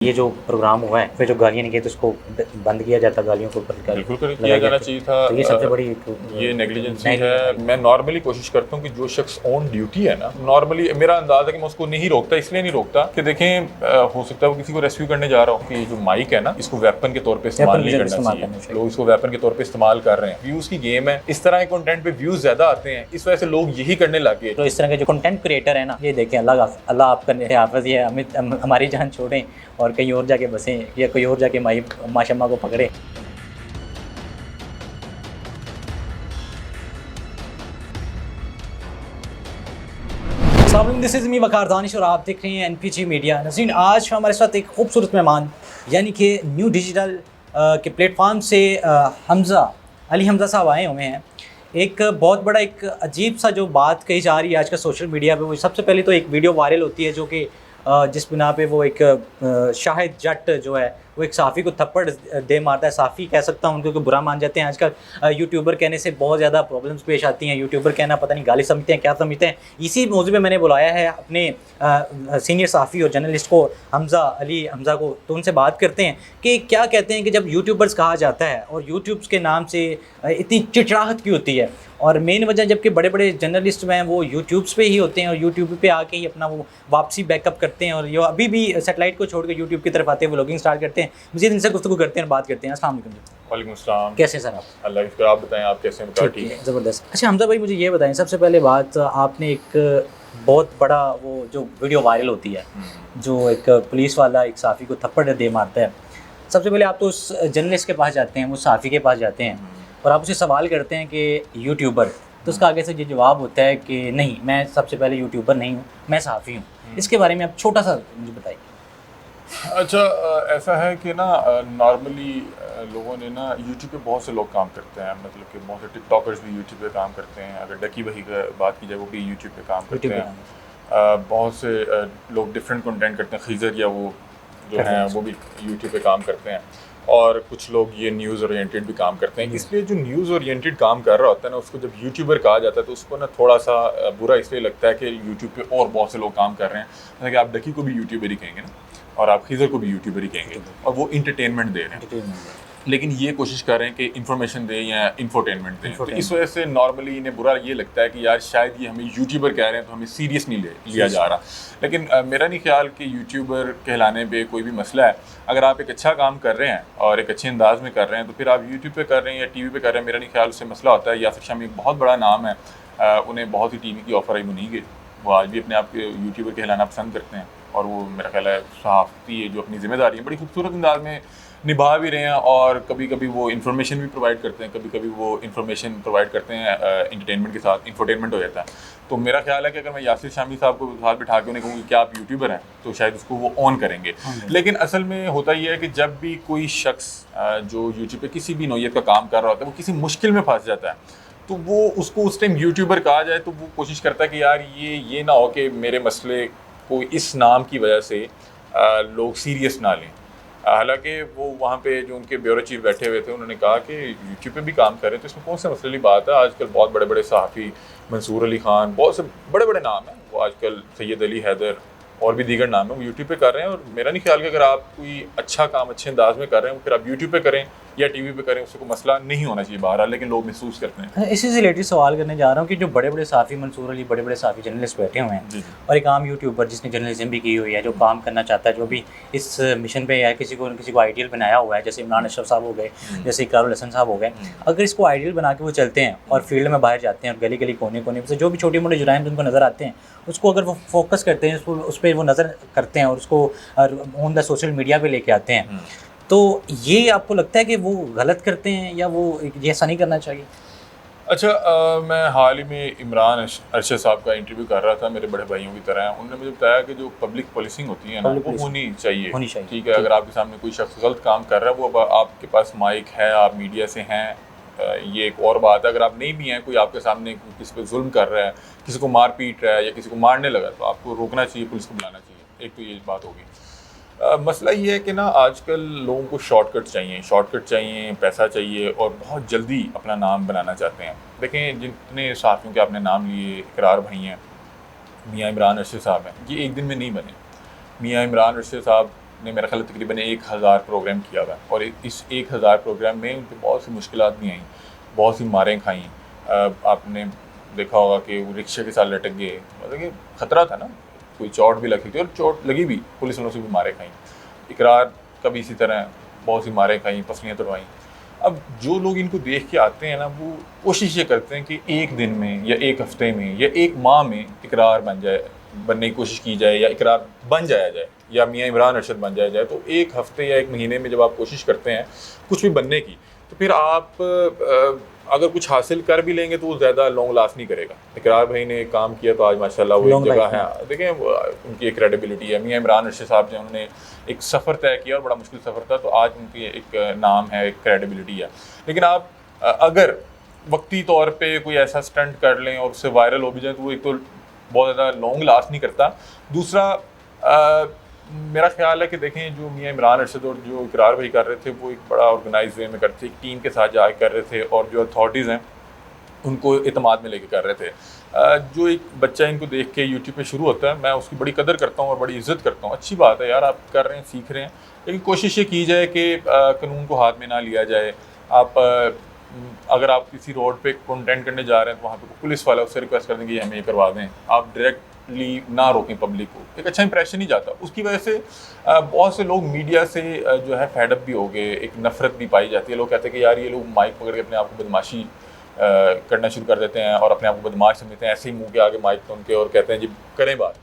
ये जो प्रोग्राम हुआ है, फिर जो गालियाँ निकली तो उसको बंद किया जाता, गालियों के ऊपर बिल्कुल किया जाना चाहिए था। तो ये सबसे बड़ी ये नेग्लिजेंसी है। मैं नॉर्मली कोशिश करता हूँ कि जो शख्स ऑन ड्यूटी है ना, नॉर्मली मेरा अंदाज़ है कि मैं उसको नहीं रोकता। इसलिए नहीं रोकता कि देखें हो सकता है वो किसी को रेस्क्यू करने जा रहा हो कि जो माइक है ना, इसको वेपन के तौर पे इस्तेमाल नहीं करना चाहिए। लोग इसको वेपन के तौर पे इस्तेमाल कर रहे हैं। व्यूज़ की गेम है, इस तरह के कंटेंट पे व्यूज़ ज़्यादा आते हैं, इस वजह से लोग यही करने लगे। तो इस तरह के जो कंटेंट क्रिएटर है ना, ये देखें, अल्लाह आपका हाफ़िज़ है, हमारी जान छोड़ें और कहीं और जाके बसें या कोई और जाके माशम्मा को पकड़े। दिस इज़ मी वकार दानिश और आप देख रहे हैं NPG मीडिया। नज़रीन, आज हमारे साथ एक खूबसूरत मेहमान यानी कि न्यू डिजिटल के प्लेटफॉर्म से अली हमज़ा साहब आए हुए हैं। एक बहुत बड़ा एक अजीब सा जो बात कही जा रही है आजकल सोशल मीडिया पे, वो सबसे पहले तो एक वीडियो वायरल होती है जो कि जिस बिना पे वो एक शाहिद जट जो है वो एक साफ़ी को थप्पड़ दे मारता है। साफ़ी कह सकता हूँ उनको बुरा मान जाते हैं। आजकल यूट्यूबर कहने से बहुत ज़्यादा प्रॉब्लम्स पेश आती हैं। यूट्यूबर कहना पता नहीं गाली समझते हैं क्या समझते हैं। इसी मौजू में मैंने बुलाया है अपने सीनियर साफ़ी और जर्नलिस्ट को, अली हमज़ा को। तो उनसे बात करते हैं कि क्या कहते हैं कि जब यूट्यूबर्स कहा जाता है और यूट्यूब्स के नाम से इतनी चिड़चिड़ाहट क्यों होती है, और मेन वजह जबकि बड़े बड़े जर्नलिस्ट हैं वो यूट्यूब्स पे ही होते हैं और यूट्यूब पे आके ही अपना वो वापसी बैकअप करते हैं और ये अभी भी सेटेलाइट को छोड़ कर यूट्यूब की तरफ आते हैं, व्लॉगिंग स्टार्ट करते हैं। मज़ीद इनसे गुफ्तगू करते हैं और बात करते हैं। अस्सलाम वालेकुम। वालेकुम अस्सलाम। कैसे हैं सर आप? अल्लाह की शुक्र। आप बताएं, आप कैसे हैं? ठीक है, ज़बरदस्त। अच्छा हमज़ा भाई, मुझे ये बताएं, सबसे पहले बात, आपने एक बहुत बड़ा वो जो वीडियो वायरल होती है जो एक पुलिस वाला एक साफ़ी को थप्पड़ दे मारता है, सबसे पहले आप तो उस जर्नलिस्ट के पास जाते हैं, वो साफ़ी के पास जाते हैं और आप उसे सवाल करते हैं कि यूट्यूबर, तो उसका आगे से ये जवाब होता है कि नहीं, मैं सबसे पहले यूट्यूबर नहीं हूँ, मैं सहाफ़ी हूँ। इसके बारे में आप छोटा सा मुझे बताइए। अच्छा, ऐसा है कि ना नॉर्मली लोगों ने ना यूट्यूब पे बहुत से लोग काम करते हैं। मतलब कि बहुत से टिकटॉकर्स भी यूट्यूब पे काम करते हैं। अगर डकी भाई का बात की जाए, वो भी यूट्यूब पे काम करते हैं। बहुत से लोग डिफरेंट कंटेंट करते हैं। खीज़र या वो जो हैं वो भी यूट्यूब पे काम करते हैं। और कुछ लोग ये न्यूज़ ओरिएंटेड भी काम करते हैं। इसलिए जो न्यूज़ ओरिएंटेड काम कर रहा होता है ना, उसको जब यूट्यूबर कहा जाता है तो उसको ना थोड़ा सा बुरा इसलिए लगता है कि यूट्यूब पे और बहुत से लोग काम कर रहे हैं। जैसे कि आप डकी को भी यूट्यूबर ही कहेंगे ना, और आप खीज़र को भी यूट्यूबर ही कहेंगे, और वो इंटरटेनमेंट दे रहे हैं, लेकिन ये कोशिश कर रहे हैं कि इन्फॉर्मेशन दें या इंफोटेनमेंट दें। तो इस वजह से नॉर्मली इन्हें बुरा ये लगता है कि यार शायद ये हमें यूट्यूबर कह रहे हैं तो हमें सीरियस नहीं लिया जा रहा। लेकिन मेरा नहीं ख्याल कि यूट्यूबर कहलाने पे कोई भी मसला है। अगर आप एक अच्छा काम कर रहे हैं और एक अच्छे अंदाज में कर रहे हैं तो फिर आप यूट्यूब पे कर रहे हैं या टीवी पे कर रहे हैं, मेरा नहीं ख्याल उससे मसला होता है। यासिर शामी एक बहुत बड़ा नाम है, उन्हें बहुत ही टीवी की ऑफर आई, वो नहीं गए। वो आज भी अपने आप के यूट्यूबर कहलाना पसंद करते हैं और वो मेरा ख्याल है सहाफ़ी जो अपनी ज़िम्मेदारी है बड़ी खूबसूरत अंदाज में निभा भी रहे हैं। और कभी कभी वो इन्फॉर्मेशन भी प्रोवाइड करते हैं, कभी कभी वो इन्फॉर्मेशन प्रोवाइड करते हैं इंटरटेनमेंट के साथ, इंफोटेनमेंट हो जाता है। तो मेरा ख्याल है कि अगर मैं यासिर शामी साहब को साथ बिठा के उन्हें कहूँ कि क्या आप यूट्यूबर हैं, तो शायद उसको वो ऑन करेंगे। लेकिन असल में होता ये है कि जब भी कोई शख्स जो यूट्यूब पर किसी भी नौयत का काम कर रहा होता है, वो किसी मुश्किल में फंस जाता है, तो वो उसको उस टाइम यूट्यूबर कहा जाए तो वो कोशिश करता है कि यार ये ना हो कि मेरे मसले को इस नाम की वजह से लोग सीरियस ना लें। हालांकि वो वहाँ पे जो उनके ब्यूरो चीफ बैठे हुए थे, उन्होंने कहा कि यूट्यूब पे भी काम कर रहे हैं तो इसमें कौन सी मसले वाली बात है। आजकल बहुत बड़े बड़े सहाफ़ी, मंसूर अली खान, बहुत से बड़े बड़े नाम हैं, वो आजकल सैयद अली हैदर और भी दीगर नाम है, वो यूट्यूब पे कर रहे हैं। और मेरा नहीं ख्याल कि अगर आप कोई अच्छा काम अच्छे अंदाज में कर रहे हैं फिर आप यूट्यूब पे करें या टीवी पे करें, उससे कोई मसला नहीं होना चाहिए बहरहाल, लेकिन लोग महसूस करते हैं। इसी से रिलेटेड सवाल करने जा रहा हूँ कि जो बड़े बड़े साफ़ी, मंसूर अली, बड़े बड़े साफ़ी जर्नलिस्ट बैठे हुए हैं और एक आम यूट्यूबर जिसने जर्नलिज्म भी की हुई है, जो काम करना चाहता है, जो भी इस मिशन पे है, किसी को आइडियल बनाया हुआ है, जैसे इमरान अशरफ साहब हो गए, जैसे इकरारुल हसन साहब हो गए, अगर इसको आइडियल बना के वो चलते हैं और फील्ड में बाहर जाते हैं और गली गली कोने कोने से जो भी छोटे मोटे जुराइम उनको नज़र आते हैं, उसको अगर वो फोकस करते हैं, उस पर वो नज़र करते हैं और उसको ऑन द सोशल मीडिया पे लेके आते हैं, तो ये आपको लगता है कि वो गलत करते हैं या वो ये ऐसा नहीं करना चाहिए? अच्छा, मैं हाल ही में इमरान अरशद साहब का इंटरव्यू कर रहा था, मेरे बड़े भाइयों की तरह। उन्होंने मुझे बताया कि जो पब्लिक पुलिसिंग होती है ना, वो होनी चाहिए। ठीक है, अगर आपके सामने कोई शख्स गलत काम कर रहा है, वो आपके पास माइक है, आप मीडिया से हैं, ये एक और बात है। अगर आप नहीं भी हैं, कोई आपके सामने किसी पे जुल्म कर रहा है, किसी को मार पीट रहा है या किसी को मारने लगा, तो आपको रोकना चाहिए, पुलिस को बुलाना चाहिए। एक तो ये बात होगी। मसला ये है कि ना आजकल लोगों को शॉर्टकट चाहिए, पैसा चाहिए और बहुत जल्दी अपना नाम बनाना चाहते हैं। देखें, जितने साथियों के आपने नाम लिए, इकरार भाई हैं, मियाँ इमरान अरशद साहब हैं, ये एक दिन में नहीं बने। मियाँ इमरान अरशद साहब ने मेरा ख्याल है तकरीबन 1000 प्रोग्राम किया हुआ है, और इस 1000 प्रोग्राम में उनको बहुत सी मुश्किलात भी आई, बहुत सी मारें खाई। आपने देखा होगा कि वो रिक्शे के साथ लटक गए, मतलब कि ख़तरा था ना, कोई चोट भी लगी थी, और चोट लगी भी, पुलिस वालों से भी मारें खाई। इकरार का भी इसी तरह बहुत सी मारें खाई, पसलियाँ तोड़वाई। अब जो लोग इनको देख के आते हैं ना, वो कोशिश ये करते हैं कि एक दिन में या एक हफ्ते में या एक माह में इकरार बनने की कोशिश की जाए, या इकरार बन जाया जाए, या मियाँ इमरान अरशद बन जाया जाए। तो एक हफ्ते या एक महीने में जब आप कोशिश करते हैं कुछ भी बनने की, तो फिर आप अगर कुछ हासिल कर भी लेंगे तो वो ज़्यादा लॉन्ग लास्ट नहीं करेगा। इकरार भाई ने काम किया तो आज माशाल्लाह वो एक जगह है, देखें उनकी एक क्रेडिबिलिटी है। मियाँ इमरान अरशद साहब जो उन्होंने एक सफ़र तय किया और बड़ा मुश्किल सफ़र था, तो आज उनकी एक नाम है, एक क्रेडिबिलिटी है। लेकिन आप अगर वक्ती तौर पे कोई ऐसा स्टंट कर लें और उससे वायरल हो भी जाए, तो वो एक तो बहुत ज़्यादा लॉन्ग लास्ट नहीं करता। दूसरा मेरा ख्याल है कि देखें, जो मियाँ इमरान अरशद और जो इकरार भाई कर रहे थे, वो एक बड़ा ऑर्गेनाइज वे में करते थे, एक टीम के साथ जाके कर रहे थे, और जो अथॉरिटीज़ हैं उनको इत्मीनान में लेके कर रहे थे। जो एक बच्चा इनको देख के यूट्यूब पे शुरू होता है, मैं उसकी बड़ी कदर करता हूँ और बड़ी इज़्ज़त करता हूँ। अच्छी बात है यार, आप कर रहे हैं, सीख रहे हैं, लेकिन कोशिश ये की जाए कि कानून को हाथ में ना लिया जाए। अगर आप किसी रोड पे कंटेंट करने जा रहे हैं, तो वहाँ पे पुलिस वाला उससे रिक्वेस्ट कर देंगे हमें ये करवा दें, आप डायरेक्टली ना रोकें पब्लिक को, एक अच्छा इंप्रेशन ही जाता। उसकी वजह से बहुत से लोग मीडिया से जो है फेडअप भी हो गए, एक नफ़रत भी पाई जाती है। लोग कहते हैं कि यार ये लोग माइक पकड़ के अपने आप को बदमाशी करना शुरू कर देते हैं और अपने आप को बदमाश समझते हैं, ऐसे ही मुँह के आगे माइक तो उनके, और कहते हैं जी करें बात।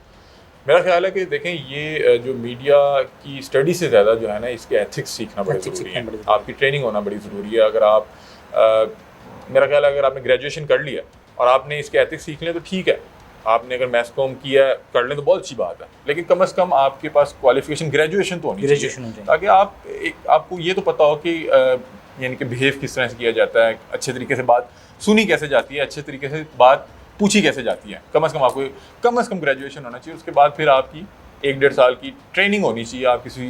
मेरा ख्याल है कि देखें, ये जो मीडिया की स्टडी से ज़्यादा जो है ना, इसके एथिक्स सीखना बड़ा ज़रूरी है, आपकी ट्रेनिंग होना बड़ी ज़रूरी है। अगर आप मेरा ख्याल है अगर आपने ग्रेजुएशन कर लिया और आपने इसके एथिक्स सीख लें तो ठीक है, आपने अगर मैस कॉम किया कर लें तो बहुत अच्छी बात है, लेकिन कम से कम आपके पास क्वालिफिकेशन ग्रेजुएशन तो होनी चाहिए, ताकि आपको ये तो पता हो कि यानी कि बिहेव किस तरह से किया जाता है, अच्छे तरीके से बात सुनी कैसे जाती है, अच्छे तरीके से बात पूछी कैसे जाती है। कम से कम आपको कम से कम ग्रेजुएशन होना चाहिए। उसके बाद फिर आपकी 1-1.5 साल की ट्रेनिंग होनी चाहिए। आप किसी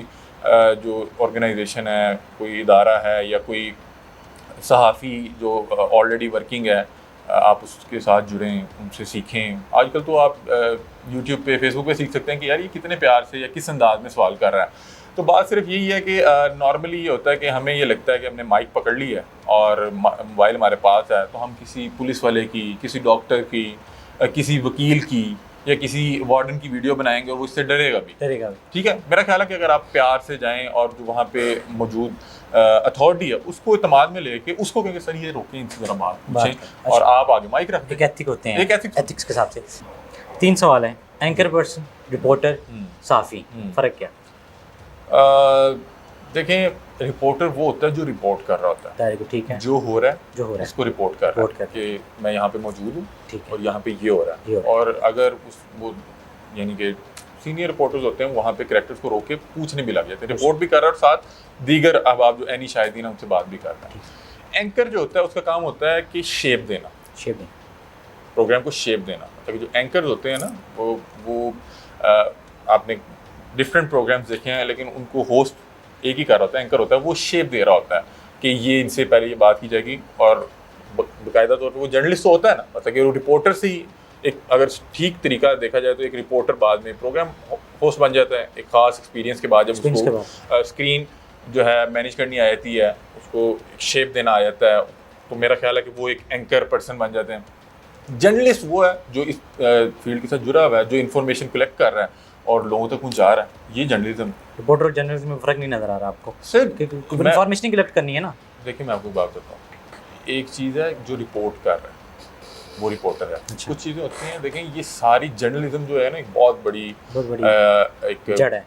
जो ऑर्गेनाइजेशन है, कोई इदारा है, या कोई सहाफ़ी जो ऑलरेडी वर्किंग है, आप उसके साथ जुड़ें, उनसे सीखें। आजकल तो आप यूट्यूब पे, फेसबुक पे सीख सकते हैं कि यार ये कितने प्यार से या किस अंदाज में सवाल कर रहा है। तो बात सिर्फ यही है कि नॉर्मली ये होता है कि हमें ये लगता है कि हमने माइक पकड़ ली है और मोबाइल हमारे पास है, तो हम किसी पुलिस वाले की, किसी डॉक्टर की, किसी वकील की या किसी वार्डन की वीडियो बनाएंगे और वो इससे डरेगा भी। ठीक है, मेरा ख्याल है कि अगर आप प्यार से जाएं और जो वहाँ पे मौजूद अथॉरिटी है उसको इत्मीनान में लेके उसको कहेंगे सर ये रोकें, इनसे ज़रा बात पूछें, और आप आगे माइक रख दें। एक एथिक होते हैं, एक एथिक्स के हिसाब से 3 सवाल हैं। एंकर पर्सन, रिपोर्टर, सहाफ़ी, फ़र्क क्या? देखें, रिपोर्टर वो होता है जो रिपोर्ट कर रहा होता है, ठीक है, जो हो रहा है उसको रिपोर्ट कर रहा है कि मैं यहाँ पे मौजूद हूँ और यहाँ पे ये हो रहा है। और अगर वो यानी कि सीनियर रिपोर्टर्स होते हैं, वहाँ पे कैरेक्टर्स को रोक के पूछने भी लग जाते हैं, रिपोर्ट भी कर रहा है और साथ दीगर अब आप जो एनी शाहिदीन है उनसे बात भी कर रहे हैं। एंकर जो होता है उसका काम होता है कि शेप देना, प्रोग्राम को शेप देना। मतलब जो एंकर्स होते हैं ना, वो आपने डिफरेंट प्रोग्राम्स देखे हैं, लेकिन उनको होस्ट एक ही कर रहा होता है, एंकर होता है, वो शेप दे रहा होता है कि ये इनसे पहले ये बात की जाएगी। और बाकायदा तौर पर वो जर्नलिस्ट तो होता है ना, मतलब कि वो रिपोर्टर से ही एक, अगर ठीक तरीका देखा जाए तो एक रिपोर्टर बाद में प्रोग्राम होस्ट बन जाता है, एक ख़ास एक्सपीरियंस के बाद, जब उसको स्क्रीन जो है मैनेज करनी आ जाती है, उसको एक शेप देना आ जाता है, तो मेरा ख्याल है कि वो एक एंकर पर्सन बन जाते हैं। जर्नलिस्ट वो है जो इस फील्ड के साथ जुड़ा हुआ है, जो इन्फॉर्मेशन कलेक्ट कर रहा है और लोगों तक पहुंचा रहा है। ये जर्नलिज्म। रिपोर्टर और जर्नलिज्म में फ़र्क नहीं नज़र आ रहा आपको? सिर्फ इन्फॉर्मेशन कलेक्ट करनी है ना। देखिए मैं आपको बात बताऊँ, एक चीज़ है जो रिपोर्ट कर रहा है, वो रिपोर्टर है। अच्छा। कुछ चीज़ें होती हैं, देखें ये सारी जर्नलिज्म जो है ना, एक बहुत बड़ी एक जड़ है,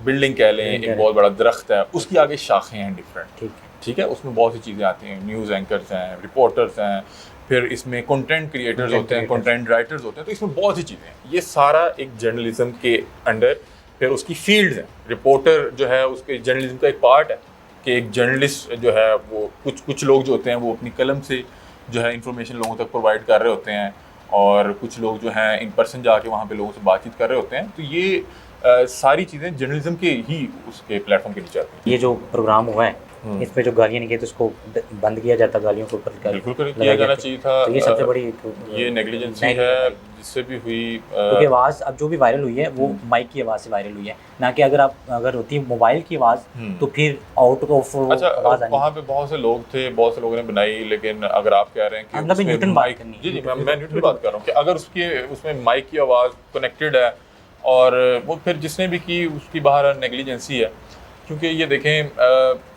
बिल्डिंग कह लें, एक बहुत बड़ा दरख्त है, उसकी आगे शाखें हैं डिफरेंट। ठीक है, उसमें बहुत सी चीज़ें आती हैं, न्यूज़ एंकर्स हैं, रिपोर्टर्स हैं, फिर इसमें कंटेंट क्रिएटर्स होते हैं, कंटेंट राइटर्स होते हैं, तो इसमें बहुत सी चीज़ें हैं। ये सारा एक जर्नलिज्म के अंडर फिर उसकी फील्ड्स हैं। रिपोर्टर जो है उसके जर्नलिज्म का एक पार्ट है कि एक जर्नलिस्ट जो है वो कुछ लोग जो होते हैं वो अपनी कलम से जो है इंफॉर्मेशन लोगों तक प्रोवाइड कर रहे होते हैं, और कुछ लोग जो हैं इन पर्सन जाके वहाँ पे लोगों से बातचीत कर रहे होते हैं। तो ये सारी चीज़ें जर्नलिज्म के ही उसके प्लेटफॉर्म के नीचे आती हैं। ये जो प्रोग्राम हुआ है इस पे जो गालियाँ निकली तो उसको बंद किया जाता, गालियों के ऊपर बिल्कुल किया जाना चाहिए था। तो ये सबसे बड़ी ये नेग्लिजेंसी है जिससे भी हुई, क्योंकि आवाज़ अब जो भी वायरल हुई है वो माइक की आवाज़ से वायरल हुई है, ना कि अगर होती है मोबाइल की आवाज़ तो फिर आउट ऑफ अच्छा आवाज़ आनी। वहाँ पे बहुत से लोग थे, बहुत से लोगों ने बनाई, लेकिन अगर आप कह रहे हैं कि मतलब न्यूटन बात करनी है। जी मैं न्यूटन बात कर रहा हूँ कि अगर उसमें माइक की आवाज़ कनेक्टेड है और वो फिर जिसने भी की उसकी बाहर नेग्लिजेंसी है। क्योंकि ये देखें,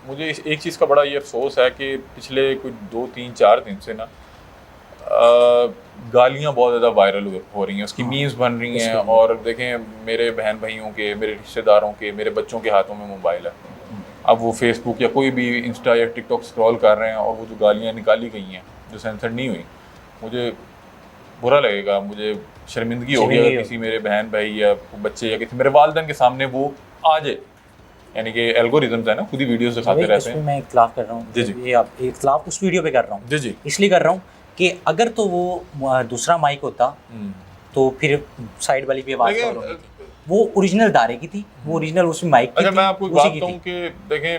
मुझे एक चीज़ का बड़ा ये अफसोस है कि पिछले कुछ 2-3-4 दिन से ना गालियाँ बहुत ज़्यादा वायरल हो रही हैं, उसकी मीम्स बन रही हैं। और देखें मेरे बहन भाइयों के, मेरे रिश्तेदारों के, मेरे बच्चों के हाथों में मोबाइल है। अब वो फेसबुक या कोई भी इंस्टा या टिकटॉक स्क्रॉल कर रहे हैं और वो जो गालियाँ निकाली गई हैं जो सेंसर नहीं हुई, मुझे बुरा लगेगा, मुझे शर्मिंदगी होगी अगर किसी मेरे बहन भाई या बच्चे या किसी मेरे वालिदैन के सामने वो आ जाए। यानी कि एल्गोरिदम्स है ना, खुद ही वीडियोस दिखाते रहते हैं। मैं इख्तिलाफ कर रहा हूँ जी जी, ये आप इख्तिलाफ उस वीडियो पे कर रहा हूँ जी जी, इसलिए कर रहा हूँ कि अगर तो वो दूसरा माइक होता तो फिर साइड वाली भी आवाज़ कवर होनी थी। वो ओरिजिनल दायरे की थी, वो ओरिजिनल उसमें माइक की अच्छा थी। मैं आपको एक बात कहूँ कि देखें,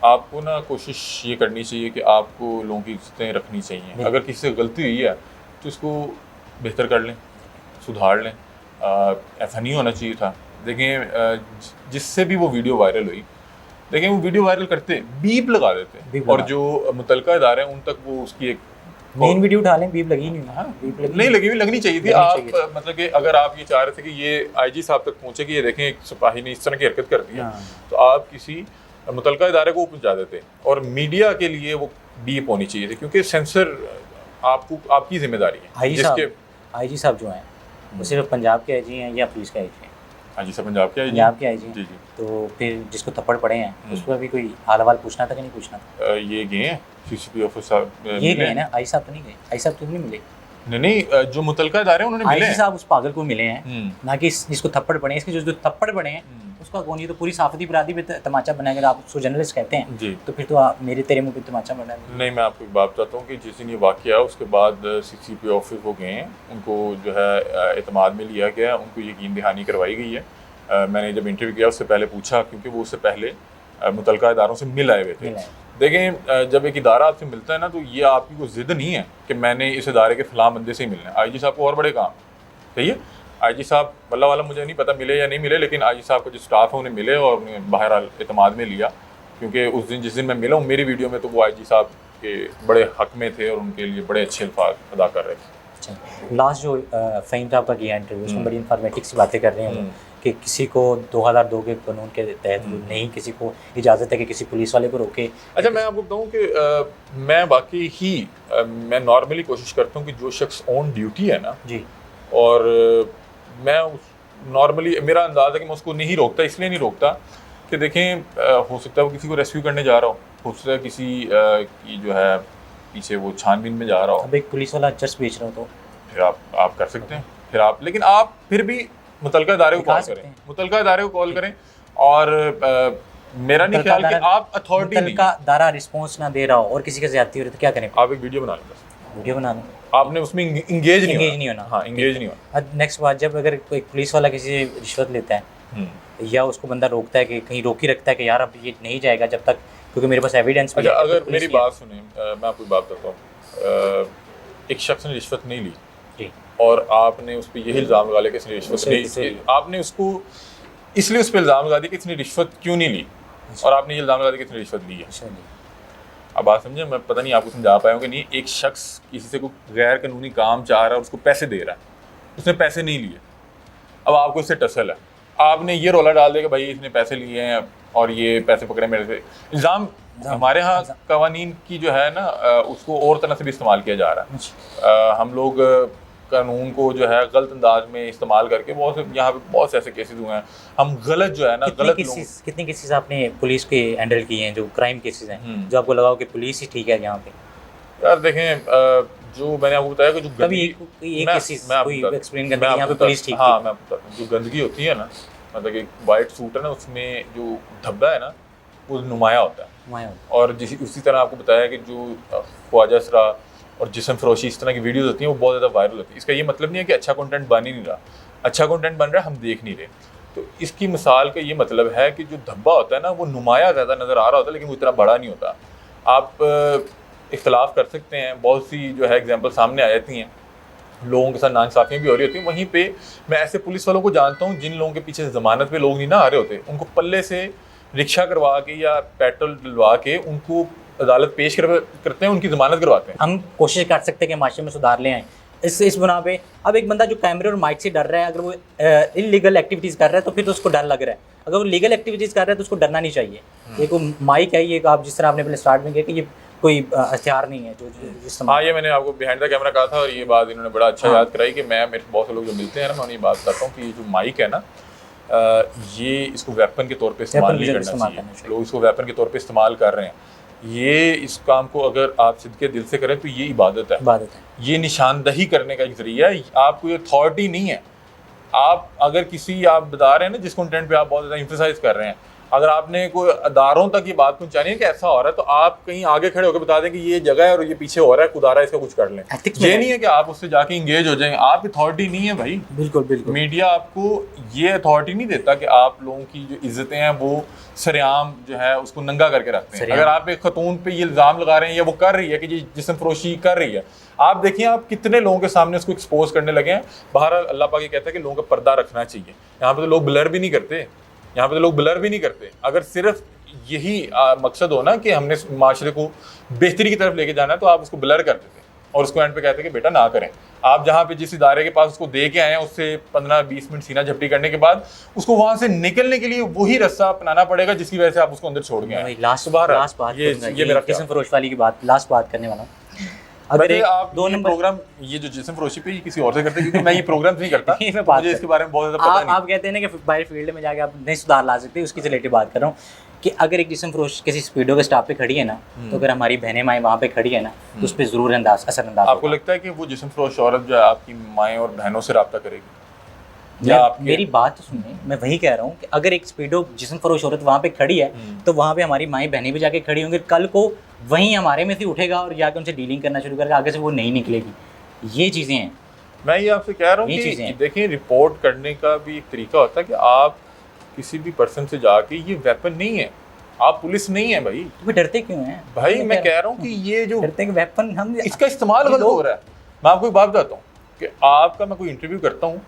आपको ना कोशिश ये करनी चाहिए कि आपको लोगों की इज्जतें रखनी चाहिए। अगर किसी से गलती हुई है तो इसको बेहतर कर लें, सुधार लें। ऐसा नहीं होना चाहिए था। देखें जिससे भी वो वीडियो वायरल हुई, देखें वो वीडियो वायरल करते बीप लगा देते और जो मुतलका इदारे हैं उन तक वो उसकी एक मेन वीडियो उठा लें, बीप लगी नहीं। हाँ, नहीं लगी हुई, लगनी चाहिए थी। आप मतलब कि अगर आप ये चाह रहे थे कि ये आईजी साहब तक पहुंचे कि ये देखें एक सिपाही ने इस तरह की हरकत कर दी है, तो आप किसी मुतलका इदारे को पहुंचा देते। और मीडिया के लिए वो बीप होनी चाहिए थी, क्योंकि सेंसर आपकी जिम्मेदारी है। आईजी साहब जो हैं वो सिर्फ पंजाब के आईजी हैं या पुलिस के आईजी हैं? आईजी साहब पंजाब के आईजी जी जी। तो फिर जिसको थप्पड़ पड़े हैं उस पर भी कोई हाल हवाल पूछना था कि नहीं पूछना था? ये गए हैं सीसीपी ऑफिसर, ये गए ना, आई साहब तो नहीं गए? आई साहब तो नहीं मिले? नहीं, जो मुतलका इदारे उन्होंने मिले आईजी साहब उस पागल को मिले हैं, ना कि जिसको थप्पड़ पड़े हैं। इसके जो थप्पड़ पड़े हैं उसका कौन? ये तो पूरी साफती बरादी पे तमाचा बनाकर आप उसको जर्नलिस्ट कहते हैं जी। तो फिर तो आप मेरे तेरे मुंह पे तमाचा बना दें। नहीं, मैं आपको एक बात बताता हूँ कि जिस दिन ये वाक़या है उसके बाद सीसीपी ऑफिस वो गए हैं, उनको जो है एतमाद में लिया गया, उनको यकीन दहानी करवाई गई है। मैंने जब इंटरव्यू किया उससे पहले पूछा, क्योंकि वो उससे पहले मुतलका इदारों से मिल आए हुए थे। देखें जब एक इदारा आपसे मिलता है ना, तो ये आपकी कोई ज़िद नहीं है कि मैंने इस इदारे के फ़लाँ बंदे से ही मिलना है। आईजी साहब को और बड़े काम, सही है। आईजी साहब वल्लाह वाला मुझे नहीं पता मिले या नहीं मिले, लेकिन आईजी साहब का जो स्टाफ है उन्हें मिले और उन्हें बहरहाल एतमाद में लिया। क्योंकि उस दिन जिस दिन मैं मिला हूँ मेरी वीडियो में, तो वो आईजी साहब के बड़े हक में थे और उनके लिए बड़े अच्छे अल्फाज अदा कर रहे थे। अच्छा, लास्ट जो फ़हीम साहब का किया इंटरव्यू, उसमें बड़ी इन्फॉर्मेटिव सी बातें कर रहे हैं कि किसी को 2002 के कानून के तहत नहीं किसी को इजाज़त है कि किसी पुलिस वाले को रोके। अच्छा मैं आपको बताऊँ कि मैं वाकई ही मैं नॉर्मली कोशिश करता हूँ कि जो शख्स ऑन ड्यूटी है ना जी, और मैं नॉर्मली मेरा अंदाज़ है कि मैं उसको नहीं रोकता। इसलिए नहीं रोकता कि देखें हो सकता है वो किसी को रेस्क्यू करने जा रहा हो सकता है किसी की जो है पीछे वो छानबीन में जा रहा हो। अब एक पुलिस वाला चर्च बेच रहा हो तो फिर आप कर सकते हैं, फिर आप, लेकिन आप फिर भी मुतलका इदारे को कॉल करें, मुतलका इदारे को कॉल करें। और मेरा नहीं ख्याल कि आप अथॉरिटी नहीं, मुतलका इदारा रिस्पॉन्स ना दे रहा हो और किसी का ज़्यादती हो रही तो क्या करें? आप एक वीडियो बना लें, वीडियो बना लें, आपने उसमें इंगेज नहीं होना। हाँ, इंगेज नहीं होना। नेक्स्ट बात, जब अगर कोई पुलिस वाला किसी से रिश्वत लेता है या उसको बंदा रोकता है कि कहीं रोकी रखता है कि यार अब ये नहीं जाएगा जब तक, क्योंकि मेरे पास एविडेंस भी है। अच्छा अगर मेरी बात सुने, मैं आपको बात करता हूँ, एक शख्स ने रिश्वत नहीं ली और आपने उस पर यही इल्ज़ाम लगा लिया कि इसने रिश्वत नहीं, आपने उसको इसलिए उस पर इल्ज़ाम लगा दिया कि इसने रिश्वत क्यों नहीं ली, और आपने ये इल्ज़ाम लगा दिया कि इसने रिश्वत ली है। अब बात समझे, मैं पता नहीं आपको समझा पाया हूँ कि नहीं। एक शख्स किसी से कोई गैर कानूनी काम चाह रहा है, उसको पैसे दे रहा है, उसने पैसे नहीं लिए, अब आपको इससे टसल है, आपने ये रोला डाल दिया कि भाई इसने पैसे लिए हैं और ये पैसे पकड़े मेरे से। इल्ज़ाम हमारे यहाँ कवानीन की जो है ना उसको और तरह से भी इस्तेमाल किया जा रहा है। हम लोग कानून को जो है गलत अंदाज में इस्तेमाल करके यहाँ पे बहुत से ऐसे केसेस हुए हैं। हम गलत जो है ना गलत कितने केसेस आपने पुलिस के हैंडल किए हैं जो क्राइम केसेस हैं जो आपको लगा कि पुलिस ही ठीक है यहाँ पे? यार देखें जो मैंने आपको बताया कि जो जो गंदगी होती है ना, मतलब कि वाइट सूट है ना, उसमें जो धब्बा है ना वो नुमाया होता है। और उसी तरह आपको बताया कि जो ख्वाजा असरा और जिस्म फरोशी इस तरह की वीडियोस होती हैं वो बहुत ज़्यादा वायरल होती है। इसका ये मतलब नहीं है कि अच्छा कंटेंट बन ही नहीं रहा, अच्छा कंटेंट बन रहा है, हम देख नहीं रहे। तो इसकी मिसाल का ये मतलब है कि जो धब्बा होता है ना वो नुमाया ज़्यादा नज़र आ रहा होता है लेकिन वो इतना बड़ा नहीं होता। आप इख्तलाफ कर सकते हैं, बहुत सी जो है एग्जांपल सामने आ जाती हैं, लोगों के साथ नाइंसाफ़ियाँ भी हो रही होती हैं। वहीं पे मैं ऐसे पुलिस वालों को जानता हूँ जिन लोगों के पीछे ज़मानत पे लोग नहीं ना आ रहे होते, उनको पल्ले से रिक्शा करवा के या पेट्रोल डलवा के उनको अदालत पेश करते हैं, उनकी ज़मानत करवाते हैं। हम कोशिश कर सकते हैं कि माशरे में सुधार ले आएँ इस बुना पे। अब एक बंदा जो कैमरे और माइक से डर रहा है, अगर वो इलीगल एक्टिविटीज़ कर रहा है तो फिर तो उसको डर लग रहा है। अगर वो लीगल एक्टिविटीज़ कर रहा है तो उसको डरना नहीं चाहिए। ये को माइक है, ये आप जिस तरह आपने पहले स्टार्ट में किया कि ये कोई हथियार नहीं है जो हाँ, ये मैंने आपको बिहाइंड द कैमरा कहा था और ये बात इन्होंने बड़ा अच्छा याद कराई कि मैं मेरे बहुत से लोग जो मिलते हैं ना, मैं उन्हें बात करता हूँ कि ये जो माइक है ना, ये इसको वेपन के तौर पे इस्तेमाल नहीं करना चाहिए। लोग इसको वेपन के तौर पे इस्तेमाल कर रहे हैं। ये इस काम को अगर आप सिद्के दिल से करें तो ये इबादत है, ये निशानदही करने का एक जरिया है। आपको ये अथॉरिटी नहीं है। आप अगर किसी आप बता रहे हैं ना जिस कंटेंट पे आप बहुत ज़्यादा इंफेसाइज कर रहे हैं, अगर आपने कोई अदारों तक ये बात पहुंचानी है कि ऐसा हो रहा है, तो आप कहीं आगे खड़े होकर बता दें कि ये जगह है और ये पीछे हो रहा है, खुदा रहा है, इसका कुछ कर लें। ये नहीं है कि आप उससे जाके इंगेज हो जाएं। आप अथॉरिटी नहीं है भाई। बिल्कुल बिल्कुल। मीडिया आपको ये अथॉरिटी नहीं देता कि आप लोगों की जो इज्जतें हैं वो सरेआम जो है उसको नंगा करके रखते हैं। अगर आप एक खतून पे ये इल्ज़ाम लगा रहे हैं या वो कर रही है कि ये जिस्म फरोशी कर रही है, आप देखिए आप कितने लोगों के सामने उसको एक्सपोज करने लगे हैं। बहरहाल अल्लाह पाक ये कहता है कि लोगों का पर्दा रखना चाहिए। यहाँ पे तो लोग ब्लर भी नहीं करते, अगर सिर्फ यही मकसद हो ना कि हमने माशरे को बेहतरी की तरफ लेके जाना है, तो आप उसको ब्लर कर देते और उसको एंड पे कहते हैं कि बेटा ना करें। आप जहाँ पे जिस इदारे के पास उसको दे के आए हैं, उससे 15-20 मिनट सीना झपटी करने के बाद उसको वहां से निकलने के लिए वही रास्ता अपनाना पड़ेगा जिसकी वजह से आप उसको अंदर छोड़ गए। लास्ट बात ये मेरा जिस्म फरोश वाली की बात लास्ट बात करने वाला हूँ। अगर आप 2 नंबर प्रोग्राम ये जो जिस्म फरोशी पे किसी और से करते हैं, क्योंकि मैं ये प्रोग्राम नहीं करता मुझे इसके बारे में बहुत ज़्यादा पता नहीं। आप कहते हैं ना कि बाहर फील्ड में जाके आप नहीं सुधार ला सकते, उसकी रिलेटेड बात कर रहा हूँ कि अगर एक जिस्म फरोश किसी स्पीडो के स्टॉप पे खड़ी है ना, तो अगर हमारी बहनें माएँ वहाँ पे खड़ी है ना, तो उस पर ज़रूर असरअंदाज। आपको लगता है कि वो जिस्म फरोश औरत जो है आपकी माएँ और बहनों से रब्ता करेगी? मेरी बात तो सुनिए, मैं वही कह रहा हूँ कि अगर एक स्पीडो जिस्म फरोश औरत वहाँ पे खड़ी है तो वहाँ पे हमारी माएँ बहनें भी जाके खड़ी होंगी। कल को वहीं हमारे में से उठेगा और जाके उनसे डीलिंग करना शुरू करेगा, आगे से वो नहीं निकलेगी। ये चीज़ें हैं। मैं ये आपसे कह रहा हूँ कि देखिए, रिपोर्ट करने का भी एक तरीका होता है कि आप किसी भी पर्सन से जाके, ये वेपन नहीं है, आप पुलिस नहीं है भाई। तो डरते क्यों हैं भाई? मैं कह रहा हूँ कि ये जो डरते हैं कि वेपन हम इसका इस्तेमाल गलत हो रहा है। मैं आपको एक बात बताता हूँ कि आपका मैं कोई इंटरव्यू करता हूँ,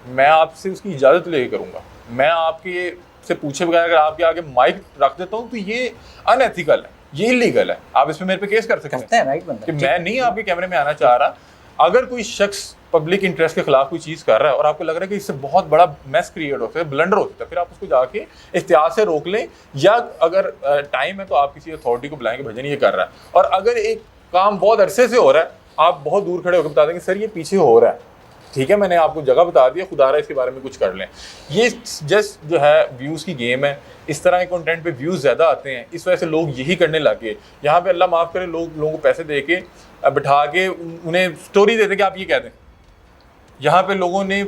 मैं आपसे उसकी इजाज़त लेके करूँगा। मैं आपके से पूछे बगैर अगर आपके आगे माइक रख देता हूँ तो ये अनएथिकल है, ये इलीगल है। आप इसमें मेरे पे केस कर सकते हैं कि मैं नहीं आपके कैमरे में आना चाह रहा। अगर कोई शख्स पब्लिक इंटरेस्ट के खिलाफ कोई चीज़ कर रहा है और आपको लग रहा है कि इससे बहुत बड़ा मैस क्रिएट हो सकता है, ब्लंडर हो सकता है, फिर आप उसको जाके एहतियात से रोक लें, या अगर टाइम है तो आप किसी अथॉरिटी को बुलाएंगे, भजन ये कर रहा है। और अगर एक काम बहुत अरसे से हो रहा है, आप बहुत दूर खड़े होकर बता देंगे सर ये पीछे हो रहा है, ठीक है मैंने आपको जगह बता दिया, खुदा रहा इसके बारे में कुछ कर लें। ये जस्ट जो है व्यूज़ की गेम है। इस तरह के कंटेंट पे व्यूज़ ज़्यादा आते हैं, इस वजह से लोग यही करने लगे। यहाँ पे अल्लाह माफ़ करे, लोगों को पैसे दे के बिठा के उन्हें स्टोरी देते कि आप ये कह दें। यहाँ पे लोगों ने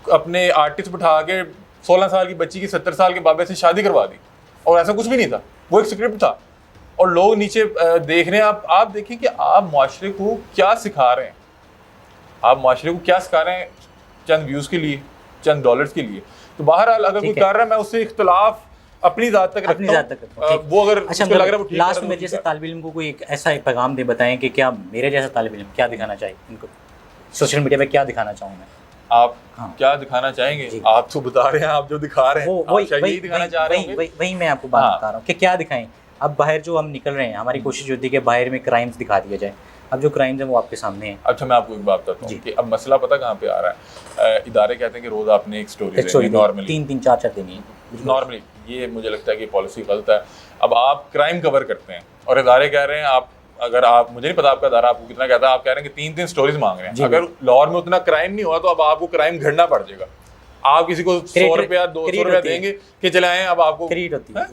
अपने आर्टिस्ट बिठा के 16 साल की बच्ची की 70 साल के बाबे से शादी करवा दी, और ऐसा कुछ भी नहीं था, वो एक स्क्रिप्ट था। और लोग नीचे देख रहे हैं। आप देखिए कि आप माशरे को क्या सिखा रहे हैं, आप माशरे को क्या सिखा रहे हैं, चंद व्यूज़ के लिए, चंद डॉलर्स के लिए। तो बहरहाल अगर कोई कर रहा है, मैं उससे इख्तलाफ अपनी ज़ात तक रखता हूं। वो अगर अच्छा, लग रहा है लास्ट में जैसे तालिब इल्म को कोई एक ऐसा एक पैगाम दे, बताएं कि क्या मेरे जैसा तालिब इल्म क्या दिखाना चाहिए इनको सोशल मीडिया पे, क्या दिखाना चाहूँ मैं? आप क्या दिखाना चाहेंगे? आप तो बता रहे हैं, आप जो दिखा रहे हैं वही दिखाना चाह रहे हैं। वही मैं आपको बात बता रहा हूँ कि क्या दिखाएं। अब बाहर जो हम निकल रहे हैं, हमारी कोशिश होती है कि बाहर में क्राइम्स दिखा दिया जाए। अब जो क्राइम्स हैं वो आपके सामने हैं। अच्छा, मैं आपको एक बात बताता हूँ कि अब मसला पता कहाँ पे आ रहा है। इदारे कहते हैं कि रोज़ आपने एक स्टोरी नॉर्मली 3-3 4-4 देनी है नॉर्मली। ये मुझे लगता है कि पॉलिसी गलत है। अब आप क्राइम कवर करते हैं और इदारे कह रहे हैं, आप अगर आप, मुझे नहीं पता आपका इदारा आपको कितना कहता है, आप कह रहे हैं कि 3-3 स्टोरीज मांग रहे हैं। अगर लाहौर में उतना क्राइम नहीं हुआ तो अब आपको क्राइम घड़ना पड़ जाएगा। आप किसी को 100 रुपया 200 रुपया देंगे कि चले आए, अब आपको क्रिएट होता है,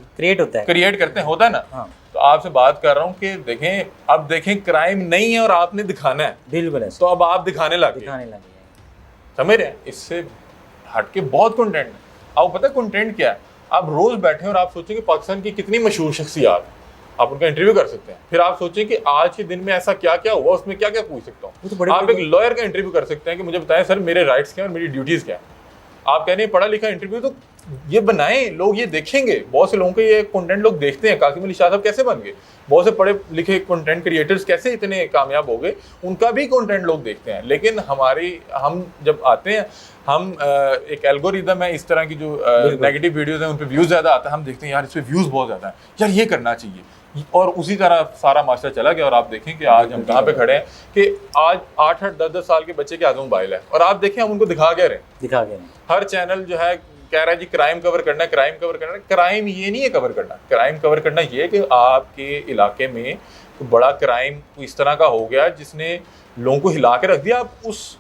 क्रिएट करते हैं, होता है ना। तो आपसे बात कर रहा हूँ कि देखें, अब देखें क्राइम नहीं है और आपने दिखाना है, बिल्कुल, तो अब आप दिखाने लगे, समझ रहे हैं। इससे हटके बहुत कंटेंट है। आपको पता है कंटेंट क्या है? आप रोज बैठे और आप सोचें कि पाकिस्तान की कितनी मशहूर शख्सियात, आप उनका इंटरव्यू कर सकते हैं। फिर आप सोचें कि आज के दिन में ऐसा क्या क्या हुआ, उसमें क्या क्या पूछ सकता हूँ। आप एक लॉयर का इंटरव्यू कर सकते हैं कि मुझे बताएं सर मेरे राइट्स क्या है और मेरी ड्यूटीज क्या है। आप कह रहे हैं पढ़ा लिखा इंटरव्यू, तो ये बनाएं, लोग ये देखेंगे, बहुत से लोगों के ये कंटेंट लोग देखते हैं। कासिम अली शाह साहब कैसे बन गए, बहुत से पढ़े लिखे कंटेंट क्रिएटर्स कैसे इतने कामयाब हो गए, उनका भी कंटेंट लोग देखते हैं। लेकिन हम जब आते हैं, हम एक एल्गोरिदम है इस तरह की जो नेगेटिव वीडियोस हैं उन पे व्यूज़ ज़्यादा आता है, हम देखते हैं यार इस पे व्यूज़ बहुत ज़्यादा है, यार ये करना चाहिए, और उसी तरह सारा माशरा चला गया। और आप देखें कि आज हम कहाँ पे खड़े हैं कि आज 8-8 10-10 साल के बच्चे के हाथ में मोबाइल है, और आप देखें हम उनको दिखा क्या रहे हैं। दिखा गए। हर चैनल जो है कह रहा है जी क्राइम कवर करना है, क्राइम कवर करना है। क्राइम ये नहीं है कवर करना, क्राइम कवर करना ये है कि आपके इलाके में तो बड़ा क्राइम इस तरह का हो गया जिसने लोगों को हिला के रख दिया। आप उस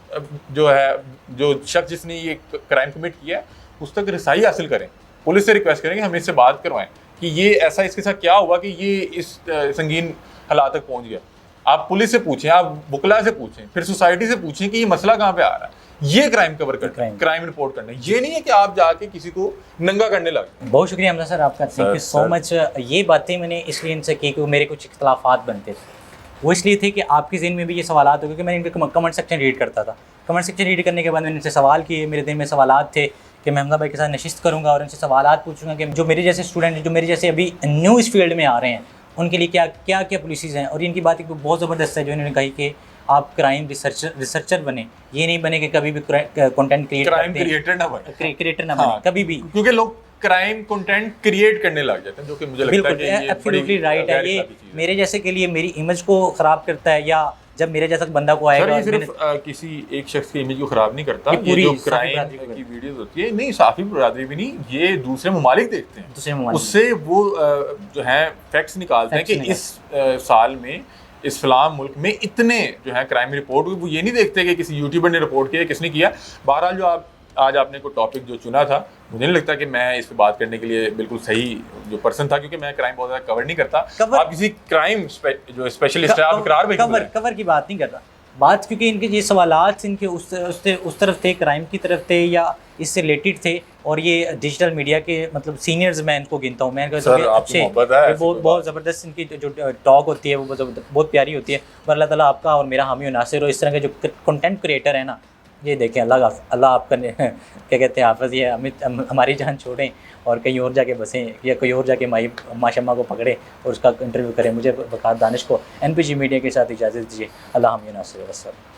जो शख्स जिसने ये क्राइम कमिट किया है उस तक रिसाई हासिल करें, पुलिस से रिक्वेस्ट करें कि हमें इससे बात करवाएं कि ये ऐसा इसके साथ क्या हुआ कि ये इस संगीन हालात तक पहुंच गया। आप पुलिस से पूछें, आप बुकला से पूछें, फिर सोसाइटी से पूछें कि ये मसला कहाँ पे आ रहा है। ये क्राइम कवर करना है, क्राइम रिपोर्ट करना है। ये नहीं है कि आप जाके किसी को नंगा करने लगे। बहुत शुक्रिया हमजा सर आपका, थैंक यू सो मच। ये बातें मैंने इसलिए इनसे की कि मेरे कुछ इख्तलाफात बनते थे, वो इसलिए थे कि आपके ज़हन में भी ये सवाल हो, क्योंकि मैंने इनके कमेंट सेक्शन रीड करता था। कमेंट सेक्शन रीड करने के बाद मैंने इनसे सवाल किए, मेरे दिल में सवाल थे कि मैं हमजा भाई के साथ नशिस्त करूँगा और उनसे सवाल पूछूंगा कि जो मेरे जैसे स्टूडेंट, जो मेरे जैसे अभी न्यू इस फील्ड में आ रहे हैं, उनके लिए क्या क्या क्या पॉलिसीज़ हैं। और इनकी बात एक बहुत ज़बरदस्त है जो इन्होंने कही कि आप क्राइम रिसर्चर बने, ये नहीं बने कि कभी भी कंटेंट क्रिएटर ना बने कभी भी, क्योंकि लोग क्राइम कंटेंट क्रिएट करने लग जाते हैं, जो कि मुझे लगता है कि ये एब्सोल्युटली राइट है। ये मेरे जैसे के लिए मेरी इमेज को ख़राब करता है, या जब मेरे जैसा बंदा को आएगा। ये सिर्फ किसी एक शख्स की इमेज को खराब नहीं करता, ये जो क्राइम की वीडियोस होती है, नहीं साफी बरादरी भी नहीं, ये दूसरे ममालिक देखते हैं, दूसरे ममालिक उससे वो जो है फैक्ट्स निकालते हैं कि इस साल में इस फलाम मुल्क में इतने जो है क्राइम रिपोर्ट हुई। वो ये नहीं देखते कि किसी यूट्यूबर ने रिपोर्ट किया, किसने किया। बहरहाल जो आज आपने कोई टॉपिक जो चुना था, मुझे नहीं लगता कि मैं इस पे बात करने के लिए बिल्कुल सही जो पर्सन था, क्योंकि मैं क्राइम बहुत ज़्यादा कवर नहीं करता। आप किसी क्राइम जो स्पेशलिस्ट है, आप इकरार भी कवर की बात नहीं कर रहा, बात क्योंकि इनके ये सवालात इनके उस तरफ थे, क्राइम की तरफ थे या इससे रिलेटेड थे। और ये डिजिटल मीडिया के मतलब सीनियर्स मैं इनको गिनता हूँ, मैं अच्छे बहुत ज़बरदस्त इनकी जो टॉक होती है वो बहुत प्यारी होती है। पर अल्लाह ताला आपका और मेरा हामी और नासिर, और इस तरह के जो कंटेंट क्रिएटर है ना, ये देखें अल्लाह आपका क्या कहते हैं हाफ़िज़, ये हमारी जान छोड़ें और कहीं और जाके बसें, या कोई और जाके माशम्मा को पकड़े और उसका इंटरव्यू करें। मुझे वक़ात दानिश को NPG मीडिया के साथ इजाज़त दीजिए। अल्लाह हामी नासिर।